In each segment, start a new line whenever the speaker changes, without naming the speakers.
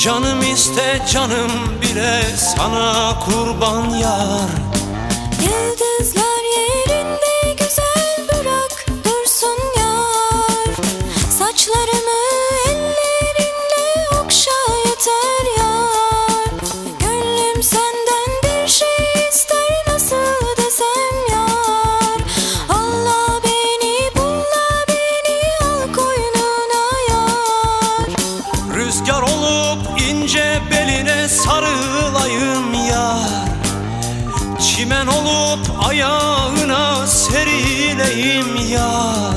Canım iste canım bile sana kurban yar.
Yıldızlar yerinde güzel bırak dursun yar. Saçlarımı ellerinle okşa yeter yar. Gönlüm senden bir şey ister, nasıl desem yar. Allah beni, bulla beni, al koynuna yar.
Rüzgar olup ince beline sarılayım yar. Çimen olup ayağına serileyim yar.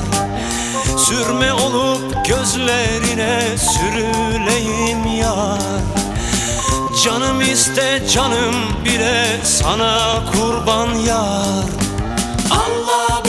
Sürme olup gözlerine sürüleyim yar. Canım iste canım bile sana kurban yar. Allah